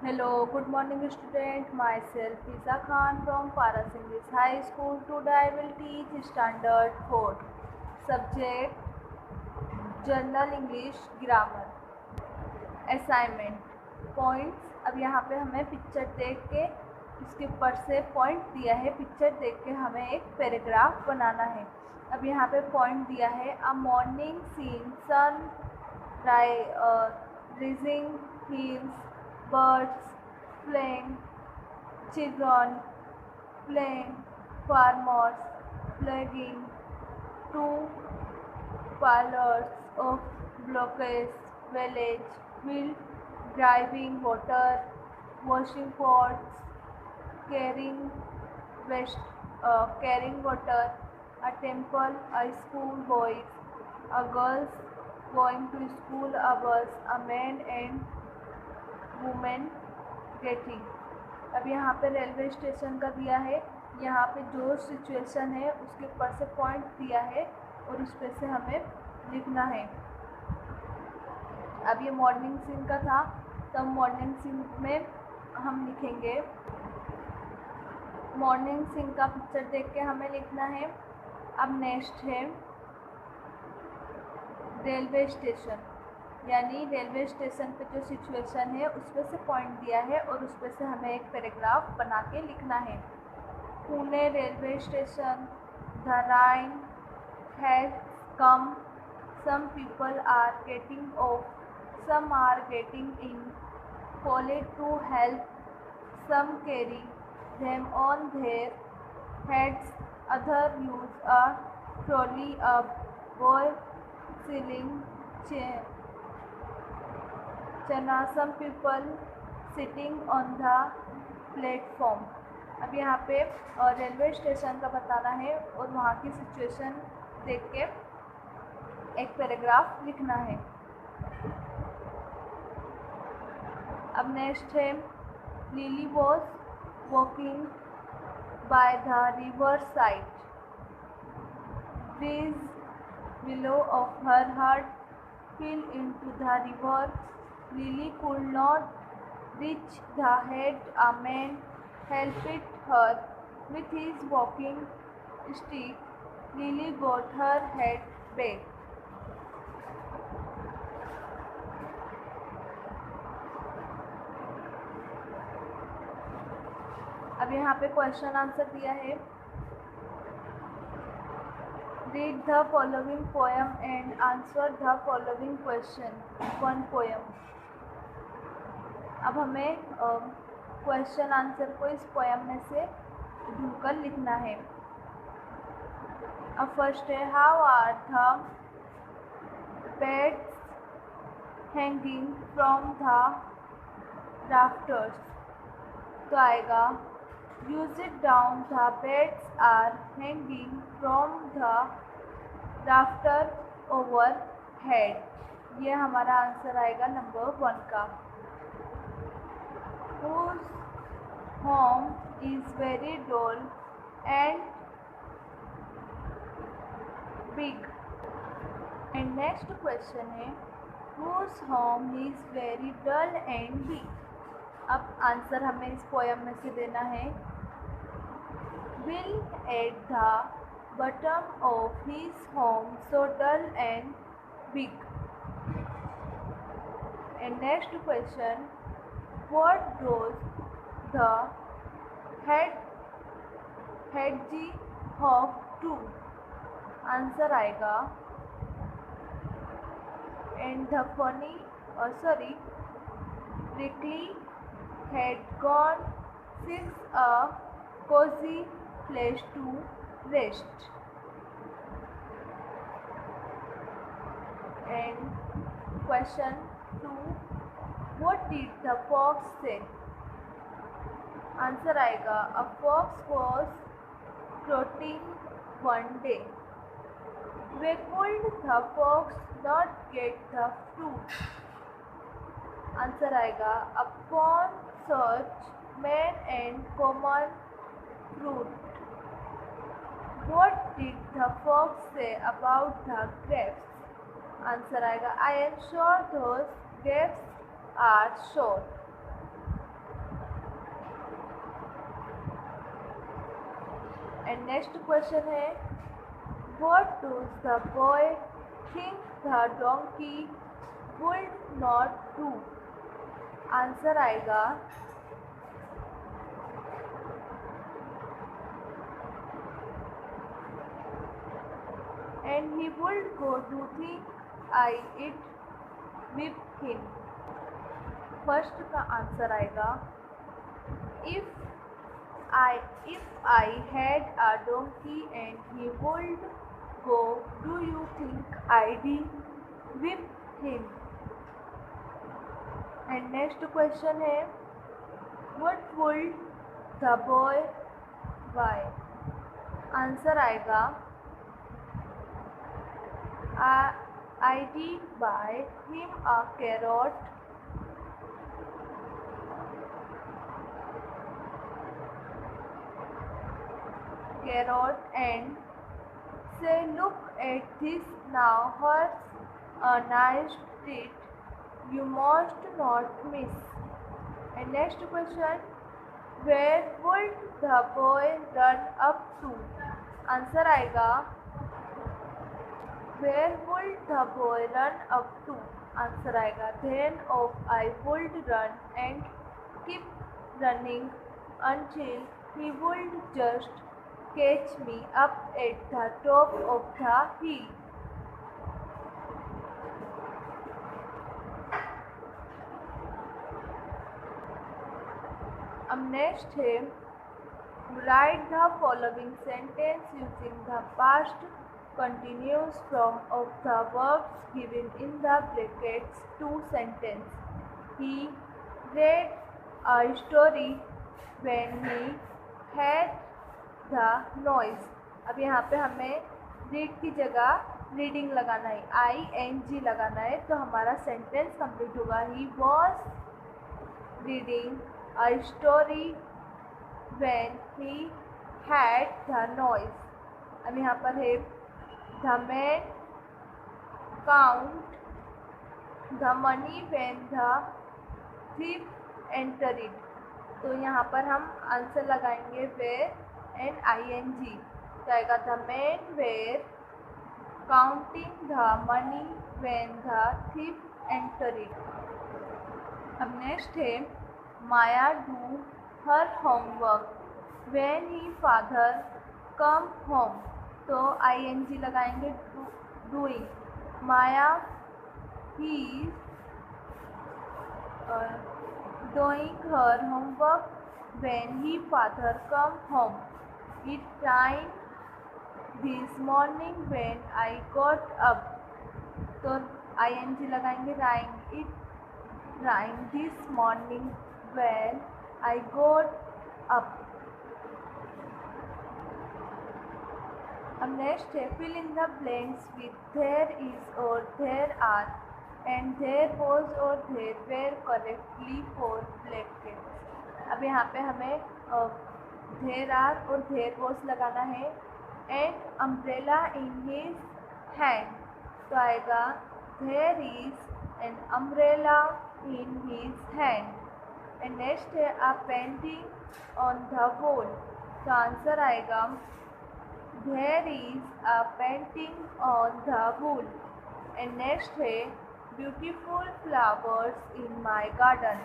Hello, good morning student. Myself Fiza Khan from Paras English High School. Today I will teach Standard 4 subject General English Grammar. Assignment points. अब यहाँ पे हमें picture देख के इसके ऊपर से पॉइंट दिया है। पिक्चर देख के हमें एक पैराग्राफ बनाना है। अब यहाँ पे पॉइंट दिया है a morning scene sun rising hills, birds flying, children playing, farmers plugging, two parlors of blockades, village, wheel driving water, washing pots, carrying carrying water, a temple, a school boys, a girls going to school, a bus, a man and woman getting। अब यहाँ पे railway station का दिया है। यहाँ पे जो situation है उसके ऊपर से पॉइंट दिया है और उस पर से हमें लिखना है। अब ये मॉर्निंग सीन का था, तब मॉर्निंग सीन में हम लिखेंगे मॉर्निंग सीन का पिक्चर देख के हमें लिखना है। अब नेक्स्ट है रेलवे स्टेशन, यानी रेलवे स्टेशन पे जो सिचुएशन है उस पर से पॉइंट दिया है और उस पर से हमें एक पैराग्राफ बना के लिखना है। Pune railway station, the rain has come, some people are getting off, some are getting in, college to help, some carry them on their heads, other use a trolley, a boy selling chana, some people sitting on the platform। अब यहाँ पे railway station का बताना है और वहाँ की situation देख के एक पैराग्राफ लिखना है। अब नेक्स्ट है Lily was walking by the river side, breeze below of her heart fell into the river, Lily could not reach the head, a man helped her with his walking stick, Lily got her head back। अब यहाँ पे question answer दिया है। Read the following poem and answer the following question, one poem. अब हमें question answer को इस poem में से ढूंढकर लिखना है। अब फर्स्ट है how are the beds hanging from the rafters, तो आएगा You sit down, the beds are hanging from the rafter overhead। ये हमारा आंसर आएगा नंबर 1 का। Whose home is very dull and big। And next question है Whose home is very dull and big। अब answer हमें इस poem में से देना है। Will at the bottom of his home so dull and big। And next question, what does the hedgehog do? Answer आएगा and the prickly had gone seeks a cozy place to rest। And question 2, what did the fox say? Answer आएगा a fox was trotting one day, why could the fox not get the fruit? Answer आएगा upon such man and common fruit, what did the fox say about the grapes? Answer आएगा I am sure those grapes are sour। And next question है what does the boy think the donkey would not do. Answer आएगा and he would go to think I it with him। First का answer आएगा if I had a donkey and he would go, do you think I'd whip him? And next question है what would the boy buy? Answer आएगा I did buy him a carrot and say look at this now, here's a nice treat you must not miss। And next question where would the boy run up to? Answer आएगा where would the boy run up to? Answer आएगा then of I would run and keep running until he would just catch me up at the top of the hill। अब next है right the following sentence using the past continuous form of the verbs given in the brackets to sentence। He read a story when he had the noise। अब यहाँ पे हमें read की जगह reading लगाना है, ing लगाना है, तो हमारा सेंटेंस कंप्लीट होगा he was reading a story when he had the noise। अब यहाँ पर है the man count the money when the thief entered it। तो यहाँ पर हम आंसर लगाएंगे where and ing, तो आएगा the man were counting the money when the thief entered it। अब नेक्स्ट है माया do her homework when he father come home। तो ing लगाएंगे doing। Maya is doing her homework when he father come home। It rained this morning when I got up। तो ing लगाएंगे rained। It rained this morning when I got up। अब next है fill in the blanks with there is or there are and there was or there were correctly for brackets। अब यहाँ पे हमें there are और there was लगाना है and umbrella in his hand, तो आएगा there is an umbrella in his hand। And next है a painting on the wall, तो आंसर आएगा there is a painting on the wall। And next है beautiful flowers in my garden,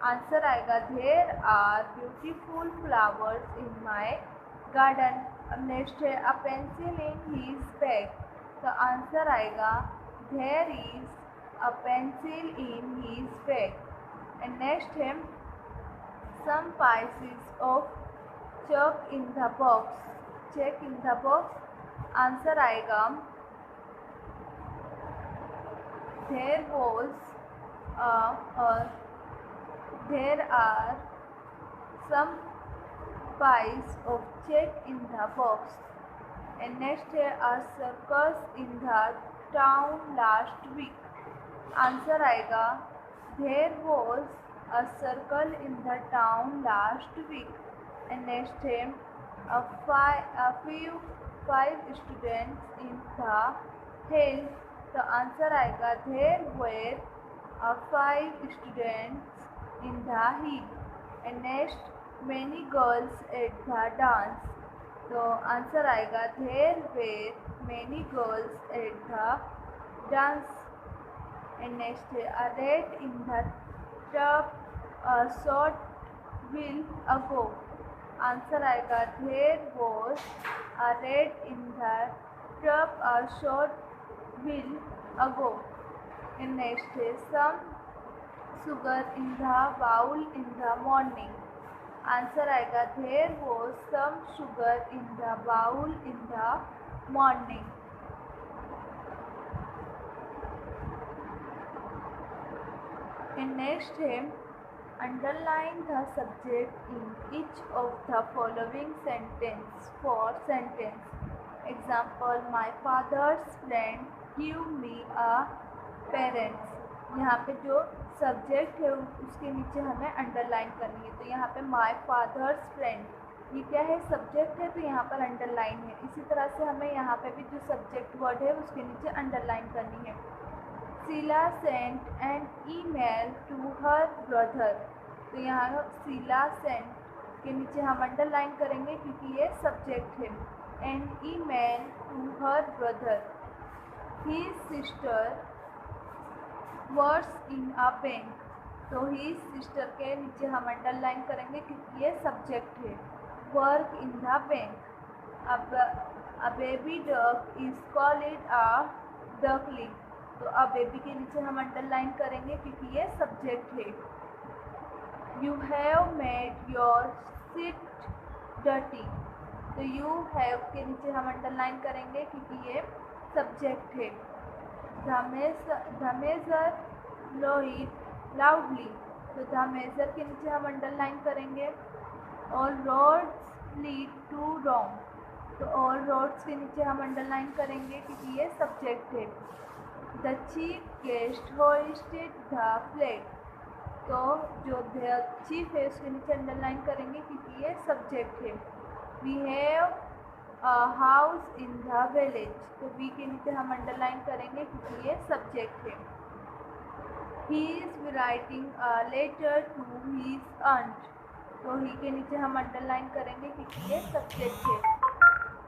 answer आएगा there are beautiful flowers in my garden। अब next है a pencil in his bag, तो answer आएगा there is a pencil in his bag। And next है some pieces of chalk in the box, check in the box, answer आएगा there was there are some pies of chalk in the box। And next है a circus in the town last week, answer आएगा there was a circle in the town last week। And next है five students in the hill, तो answer आएगा there were 5 students in the hill। And next many girls at the dance, तो answer आएगा there were many girls at the dance. And next है a rat in the tub a short while ago। Answer आएगा there was a rat in the tub a short while ago। And next है some sugar in the bowl in the morning. Answer आएगा there was some sugar in the bowl in the morning. And next है underline the subject in each of the following sentence for sentence. Example my father's friend give me a parents. यहाँ पे जो subject है उसके नीचे हमें underline करनी है। तो यहाँ पे माई फादर्स फ्रेंड ये क्या है, सब्जेक्ट है, तो यहाँ पर अंडरलाइन है। इसी तरह से हमें यहाँ पे भी जो सब्जेक्ट वर्ड है उसके नीचे अंडरलाइन करनी है। Sheela sent an email to her brother. तो यहाँ शीला सेंट के नीचे हम अंडरलाइन करेंगे क्योंकि ये सब्जेक्ट है। An email to her brother. His sister works in a bank. तो हिज सिस्टर के नीचे हम अंडरलाइन करेंगे क्योंकि ये सब्जेक्ट है। Work in the bank. अब a baby duck is called a duckling. तो अब बेबी के नीचे हम अंडरलाइन करेंगे क्योंकि ये सब्जेक्ट है। You have made your seat dirty. तो यू हैव के नीचे हम अंडरलाइन करेंगे क्योंकि ये सब्जेक्ट है। The major lied loudly. तो द मेजर के नीचे हम अंडरलाइन करेंगे। और रोड्स लीड टू रोम। तो और रोड्स के नीचे हम अंडरलाइन करेंगे क्योंकि ये सब्जेक्ट है। The chief guest hosted the flag. तो जो द चीफ है उसके नीचे अंडरलाइन करेंगे क्योंकि ये सब्जेक्ट है। We have a house in the village. तो वी के नीचे हम अंडरलाइन करेंगे क्योंकि ये सब्जेक्ट है। He is writing a letter to his aunt. तो ही के नीचे हम अंडरलाइन करेंगे क्योंकि ये सब्जेक्ट है।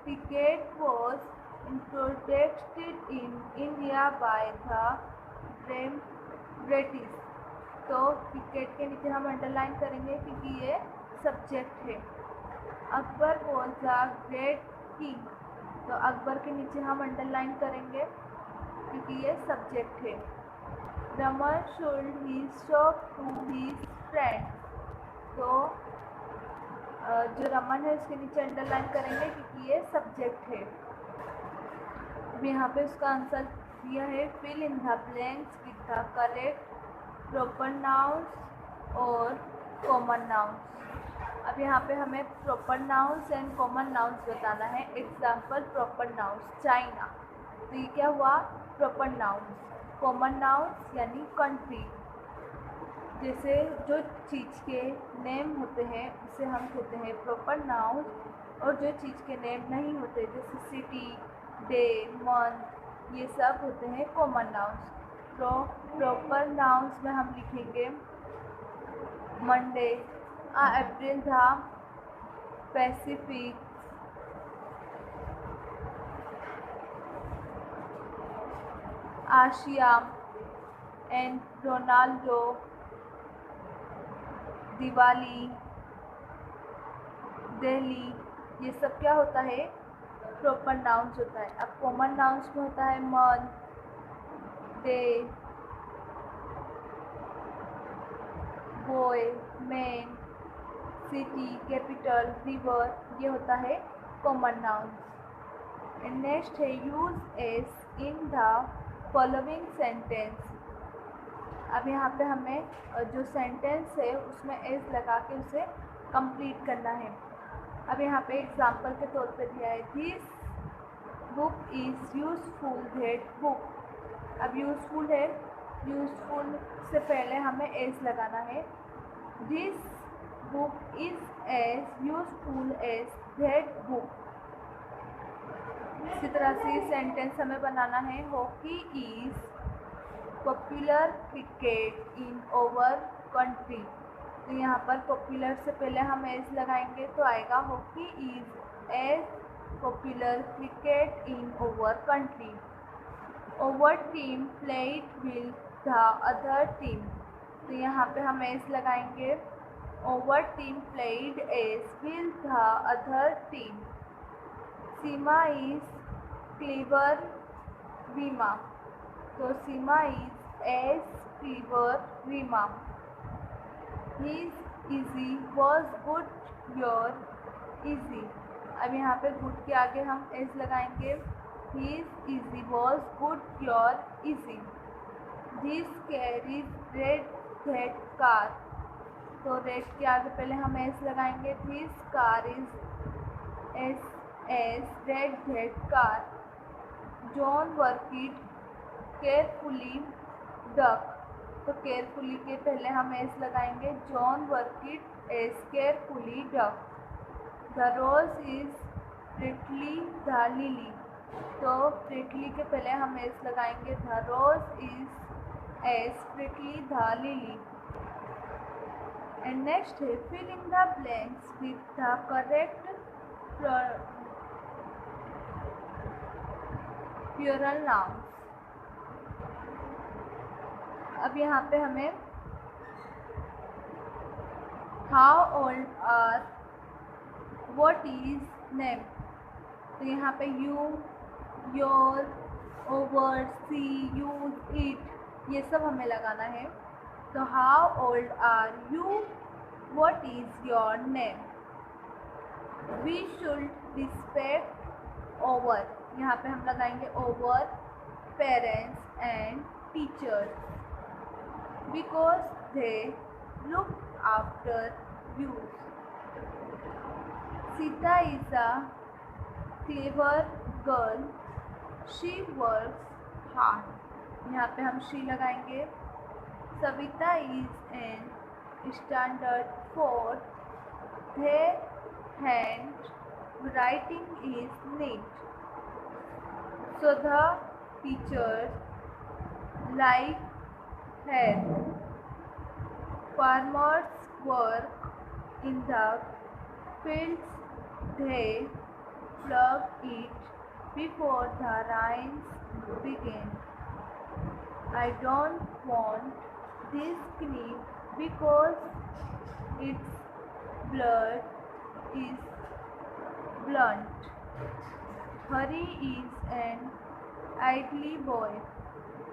Cricket was introduced in India by the British. तो क्रिकेट के नीचे हम अंडरलाइन करेंगे क्योंकि ये सब्जेक्ट है। Akbar was the great king. तो अकबर के नीचे हम अंडरलाइन करेंगे क्योंकि ये सब्जेक्ट है। Raman sold his shop to his friend. तो जो रमन है उसके नीचे अंडरलाइन करेंगे क्योंकि ये सब्जेक्ट है। अब यहाँ पे उसका आंसर दिया है fill in the blanks with the correct proper nouns और कॉमन नाउन्स। अब यहाँ पे हमें proper nouns and common nouns बताना है। Example proper nouns China. तो ये क्या हुआ, प्रॉपर नाउन्स। कॉमन नाउन्स यानी कंट्री। जैसे जो चीज़ के नेम होते हैं उसे हम कहते हैं प्रॉपर नाउन। और जो चीज़ के नेम नहीं होते जैसे सिटी, डे, मंथ, ये सब होते हैं कॉमन नाउन्स। तो प्रॉपर नाउन्स में हम लिखेंगे मंडे, अप्रैल था, Pacific, Asia and Ronaldo, Diwali, Delhi, ये सब क्या होता है, प्रॉपर नाउन्स होता है। अब कॉमन नाउन्स में होता है month, day, boy, man, city, capital, river, ये होता है कॉमन नाउन्स। एंड नेक्स्ट है use S in the following sentence. अब यहाँ पे हमें जो सेंटेंस है उसमें एस लगा के उसे कंप्लीट करना है। अब यहाँ पे एग्जाम्पल के तौर पे दिया है this book is useful that book. अब यूजफुल है, यूजफुल से पहले हमें एस लगाना है। This book is as useful as that book. इसी तरह से सेंटेंस हमें बनाना है hockey is popular cricket in over country. तो यहाँ पर पॉपुलर से पहले हम एज लगाएंगे तो आएगा hockey is as popular cricket in our country. Our team played with the other team. तो यहाँ पे हम एस लगाएंगे. Our team played as with the other team. Seema is clever. Rima. So Seema is as clever. Rima. His easy was good. Your easy. अब यहाँ पे good के आगे हम एस लगाएंगे. His easy was good. Your easy. This car is red. That car. तो red के आगे पहले हम एस लगाएंगे. This car is as red. That car. John worked carefully. Duck. तो केयरफुली के पहले हम एस लगाएंगे. John worked as carefully. Duck. The rose is prettily. The lily. तो prettily के पहले हम एस लगाएंगे. The rose is as prettily. The lily. And next है fill in the blanks with the correct plural nouns. अब यहाँ पे हमें how old are, what is name. तो यहाँ पे you, your, over, see, use, it ये सब हमें लगाना है. तो how old are you, what is your name. We should respect over. यहाँ पे हम लगाएंगे over parents and teachers because they look after you. Sita is a clever girl. She works hard. यहाँ पे हम she लगाएंगे. Savita is in standard 4. Their handwriting is neat. So the teachers like her. Farmers work in the fields. They plug it before the rains begin. I don't want this knife because its blade is blunt. Hari is an idle boy.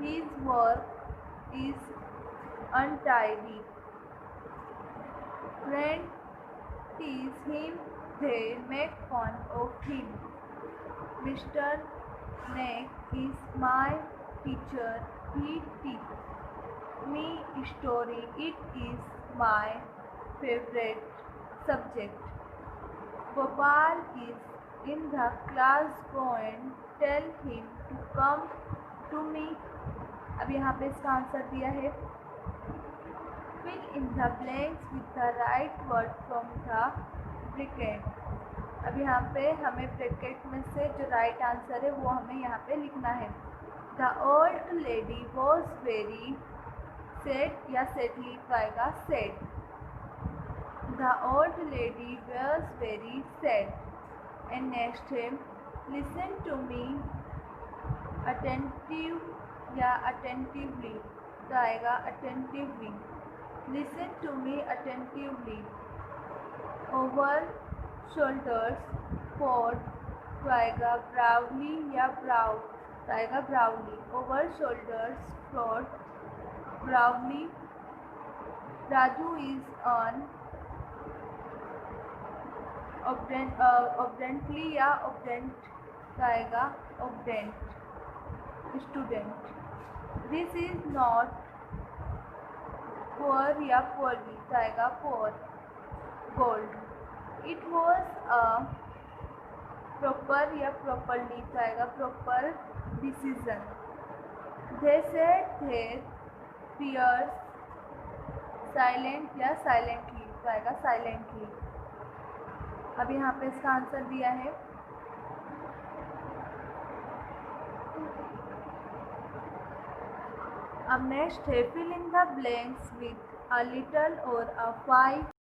His work is untidy. Friends tease him, they make fun of him. Mr. Naik is my teacher. He teaches me story. It is my favorite subject. Gopal is in the class. Go and tell him to come to me. अब यहाँ पे इसका answer दिया है. Fill in the blanks with the right word from the bracket. अब यहाँ पे हमें ब्रैकेट में से जो राइट आंसर है वो हमें यहाँ पे लिखना है. The old lady was very sad या sadly आएगा sad. The old lady was very sad. And next है listen to me attentive या attentively तो आएगा attentively. Listen to me attentively. Over shoulders for तो आएगा proudly या proud तो आएगा proudly. Over shoulders for proudly. Raju is on obediently या obedient तो आएगा obedient. Student. This is not poor या poorly तो आएगा poor. Gold. It was a proper या properly तो आएगा proper decision. They said their prayers silent या silently तो आएगा silently. अब यहाँ पे इसका आंसर दिया है. अब नेक्स्ट है fill in the blanks with a little or a 5